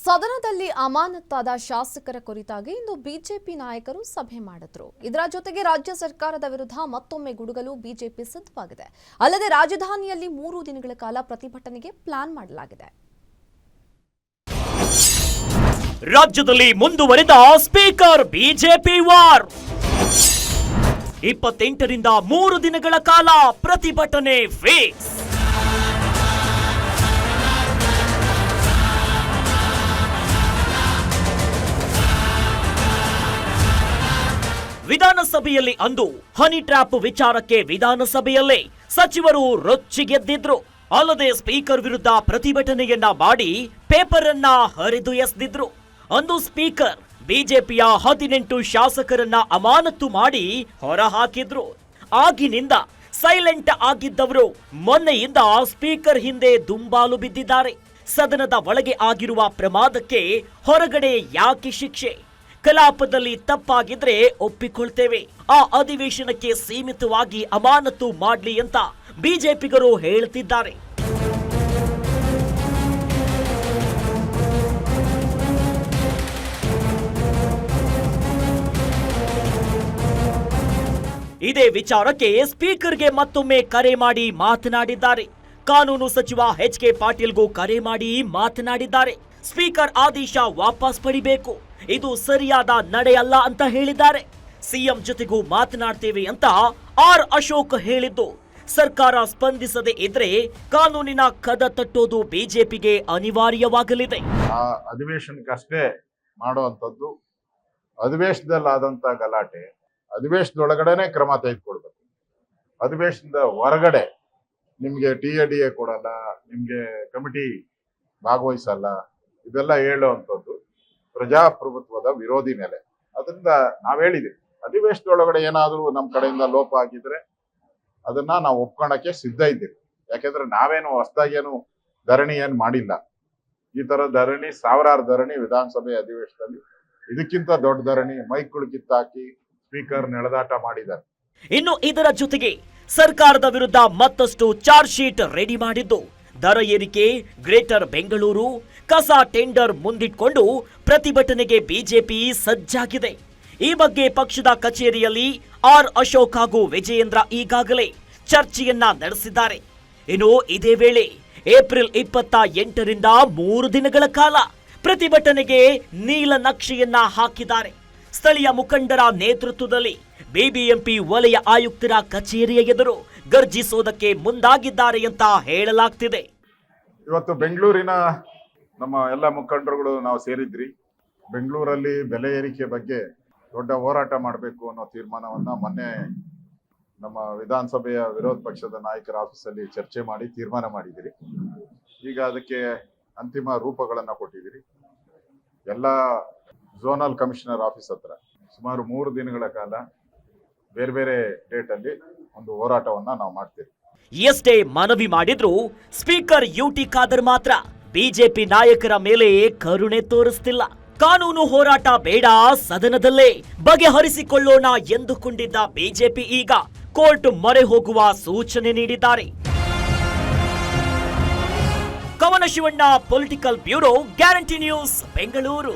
ಸದನದಲ್ಲಿ ಅಮಾನತಾದ ಶಾಸಕರ ಕುರಿತಾಗಿ ಇಂದು ಬಿಜೆಪಿ ನಾಯಕರು ಸಭೆ ಮಾಡಿದ್ರು. ಇದರ ಜೊತೆಗೆ ರಾಜ್ಯ ಸರ್ಕಾರದ ವಿರುದ್ಧ ಮತ್ತೊಮ್ಮೆ ಗುಡುಗಲು ಬಿಜೆಪಿ ಸಿದ್ಧವಾಗಿದೆ. ಅಲ್ಲದೆ ರಾಜಧಾನಿಯಲ್ಲಿ 3 ದಿನಗಳ ಕಾಲ ಪ್ರತಿಭಟನೆಗೆ ಪ್ಲಾನ್ ಮಾಡಲಾಗಿದೆ. ರಾಜ್ಯದಲ್ಲಿ ಮುಂದುವರೆದ ಸ್ಪೀಕರ್ ಬಿಜೆಪಿ ವಾರ್. 28ರಿಂದ 3 ದಿನಗಳ ಕಾಲ ಪ್ರತಿಭಟನೆ ಫಿಕ್ಸ್. ವಿಧಾನಸಭೆಯಲ್ಲಿ ಅಂದು ಹನಿ ಟ್ರ್ಯಾಪ್ ವಿಚಾರಕ್ಕೆ ವಿಧಾನಸಭೆಯಲ್ಲೇ ಸಚಿವರು ರೊಚ್ಚಿಗೆದ್ದಿದ್ರು. ಅಲ್ಲದೆ ಸ್ಪೀಕರ್ ವಿರುದ್ಧ ಪ್ರತಿಭಟನೆಯನ್ನ ಮಾಡಿ ಪೇಪರ್ ಅನ್ನ ಹರಿದು ಎಸೆದಿದ್ರು. ಅಂದು ಸ್ಪೀಕರ್ ಬಿಜೆಪಿಯ 18 ಶಾಸಕರನ್ನ ಅಮಾನತು ಮಾಡಿ ಹೊರ ಹಾಕಿದ್ರು. ಆಗಿನಿಂದ ಸೈಲೆಂಟ್ ಆಗಿದ್ದವರು ಮೊನ್ನೆಯಿಂದ ಸ್ಪೀಕರ್ ಹಿಂದೆ ದುಂಬಾಲು ಬಿದ್ದಿದ್ದಾರೆ. ಸದನದ ಒಳಗೆ ಆಗಿರುವ ಪ್ರಮಾದಕ್ಕೆ ಹೊರಗಡೆ ಯಾಕೆ ಶಿಕ್ಷೆ? ಕಲಾಪದಲ್ಲಿ ತಪ್ಪಾಗಿದ್ರೆ ಒಪ್ಪಿಕೊಳ್ತೇವೆ, ಆ ಅಧಿವೇಶನಕ್ಕೆ ಸೀಮಿತವಾಗಿ ಅಮಾನತು ಮಾಡ್ಲಿ ಅಂತ ಬಿಜೆಪಿಗರು ಹೇಳ್ತಿದ್ದಾರೆ. ಇದೇ ವಿಚಾರಕ್ಕೆ ಸ್ಪೀಕರ್ಗೆ ಮತ್ತೊಮ್ಮೆ ಕರೆ ಮಾಡಿ ಮಾತನಾಡಿದ್ದಾರೆ. ಕಾನೂನು ಸಚಿವ ಎಚ್.ಕೆ. ಪಾಟೀಲ್ಗೂ ಕರೆ ಮಾಡಿ ಮಾತನಾಡಿದ್ದಾರೆ. ಸ್ಪೀಕರ್ ಆದೇಶ ವಾಪಸ್ ಪಡಿಬೇಕು, ಇದು ಸರಿಯಾದ ನಡೆಯಲ್ಲ ಅಂತ ಹೇಳಿದ್ದಾರೆ. ಸಿಎಂ ಜೊತೆಗೂ ಮಾತನಾಡ್ತೇವೆ ಅಂತ ಆರ್ ಅಶೋಕ್ ಹೇಳಿದ್ದು, ಸರ್ಕಾರ ಸ್ಪಂದಿಸದೆ ಇದ್ರೆ ಕಾನೂನಿನ ಕದ ತಟ್ಟೋದು ಬಿಜೆಪಿಗೆ ಅನಿವಾರ್ಯವಾಗಲಿದೆ. ಆ ಅಧಿವೇಶನಕ್ಕಷ್ಟೇ ಮಾಡುವಂಥದ್ದು, ಅಧಿವೇಶನದಲ್ಲಾದಂತ ಗಲಾಟೆ ಅಧಿವೇಶನದೊಳಗಡೆನೆ ಕ್ರಮ ತೆಗೆದುಕೊಡ್ಬೇಕು. ಅಧಿವೇಶನದ ಹೊರಗಡೆ ನಿಮ್ಗೆ TA ಕೊಡಲ್ಲ, ನಿಮ್ಗೆ ಕಮಿಟಿ ಭಾಗವಹಿಸಲ್ಲ, ಇದೆಲ್ಲ ಹೇಳುವಂಥದ್ದು ಪ್ರಜಾಪ್ರಭುತ್ವದ ವಿರೋಧಿ ನೆಲೆ. ಅದರಿಂದ ನಾವ್ ಹೇಳಿದ್ವಿ, ಅಧಿವೇಶನದೊಳಗಡೆ ಏನಾದ್ರೂ ನಮ್ಮ ಕಡೆಯಿಂದ ಲೋಪ ಆಗಿದ್ರೆ ಅದನ್ನ ನಾವು ಒಪ್ಕೊಳಕ್ಕೆ ಸಿದ್ಧ ಇದ್ದೀವಿ. ಯಾಕೆಂದ್ರೆ ನಾವೇನು ಹೊಸದಾಗೇನು ಧರಣಿ ಏನ್ ಮಾಡಿಲ್ಲ. ಈ ತರ ಧರಣಿ, ಸಾವಿರಾರು ಧರಣಿ ವಿಧಾನಸಭೆ ಅಧಿವೇಶನದಲ್ಲಿ, ಇದಕ್ಕಿಂತ ದೊಡ್ಡ ಧರಣಿ ಮೈಕ್ಗಳು ಕಿತ್ತಾಕಿ ಸ್ಪೀಕರ್ ನೆಳೆದಾಟ ಮಾಡಿದ್ದಾರೆ. ಇನ್ನು ಇದರ ಜೊತೆಗೆ ಸರ್ಕಾರದ ವಿರುದ್ಧ ಮತ್ತಷ್ಟು ಚಾರ್ಜ್ ಶೀಟ್ ರೆಡಿ ಮಾಡಿದ್ದು, ದರ ಏರಿಕೆ, ಗ್ರೇಟರ್ ಬೆಂಗಳೂರು, ಕಸ ಟೆಂಡರ್ ಮುಂದಿಟ್ಕೊಂಡು ಪ್ರತಿಭಟನೆಗೆ ಬಿಜೆಪಿ ಸಜ್ಜಾಗಿದೆ. ಈ ಬಗ್ಗೆ ಪಕ್ಷದ ಕಚೇರಿಯಲ್ಲಿ ಆರ್ ಅಶೋಕ್ ಹಾಗೂ ವಿಜಯೇಂದ್ರ ಈಗಾಗಲೇ ಚರ್ಚೆಯನ್ನ ನಡೆಸಿದ್ದಾರೆ. ಇನ್ನು ಇದೇ ವೇಳೆ ಏಪ್ರಿಲ್ 28ರಿಂದ 3 ದಿನಗಳ ಕಾಲ ಪ್ರತಿಭಟನೆಗೆ ನೀಲನಕ್ಷೆಯನ್ನ ಹಾಕಿದ್ದಾರೆ. ಸ್ಥಳೀಯ ಮುಖಂಡರ ನೇತೃತ್ವದಲ್ಲಿ ಬಿಬಿಎಂಪಿ ವಲಯ ಆಯುಕ್ತರ ಕಚೇರಿಯ ಎದುರು ಗರ್ಜಿಸೋದಕ್ಕೆ ಮುಂದಾಗಿದ್ದಾರೆ ಅಂತ ಹೇಳಲಾಗ್ತಿದೆ. ಇವತ್ತು ಬೆಂಗಳೂರಿನ ನಮ್ಮ ಎಲ್ಲ ಮುಖಂಡರುಗಳು ನಾವು ಸೇರಿದ್ರಿ. ಬೆಂಗಳೂರಲ್ಲಿ ಬೆಲೆ ಏರಿಕೆ ಬಗ್ಗೆ ದೊಡ್ಡ ಹೋರಾಟ ಮಾಡಬೇಕು ಅನ್ನೋ ತೀರ್ಮಾನವನ್ನ ಮೊನ್ನೆ ನಮ್ಮ ವಿಧಾನಸಭೆಯ ವಿರೋಧ ಪಕ್ಷದ ನಾಯಕರ ಆಫೀಸಲ್ಲಿ ಚರ್ಚೆ ಮಾಡಿ ತೀರ್ಮಾನ ಮಾಡಿದಿರಿ. ಈಗ ಅದಕ್ಕೆ ಅಂತಿಮ ರೂಪಗಳನ್ನ ಕೊಟ್ಟಿದ್ದೀರಿ. ಎಲ್ಲ ಝೋನಲ್ ಕಮಿಷನರ್ ಆಫೀಸ್ ಹತ್ರ ಸುಮಾರು 3 ದಿನಗಳ ಕಾಲ ಬೇರೆ ಬೇರೆ ಡೇಟ್ ಅಲ್ಲಿ ಒಂದು ಹೋರಾಟವನ್ನ ನಾವು ಮಾಡ್ತೇವೆ. ಎಷ್ಟೇ ಮನವಿ ಮಾಡಿದ್ರು ಸ್ಪೀಕರ್ ಯುಟಿ ಖಾದರ್ ಮಾತ್ರ ಬಿಜೆಪಿ ನಾಯಕರ ಮೇಲೆ ಕರುಣೆ ತೋರಿಸ್ತಿಲ್ಲ. ಕಾನೂನು ಹೋರಾಟ ಬೇಡ, ಸದನದಲ್ಲೇ ಬಗೆಹರಿಸಿಕೊಳ್ಳೋಣ ಎಂದುಕೊಂಡಿದ್ದ ಬಿಜೆಪಿ ಈಗ ಕೋರ್ಟ್ ಮೊರೆ ಹೋಗುವ ಸೂಚನೆ ನೀಡಿದ್ದಾರೆ. ಕವನ Shivanna, political bureau, guarantee news, Bengaluru.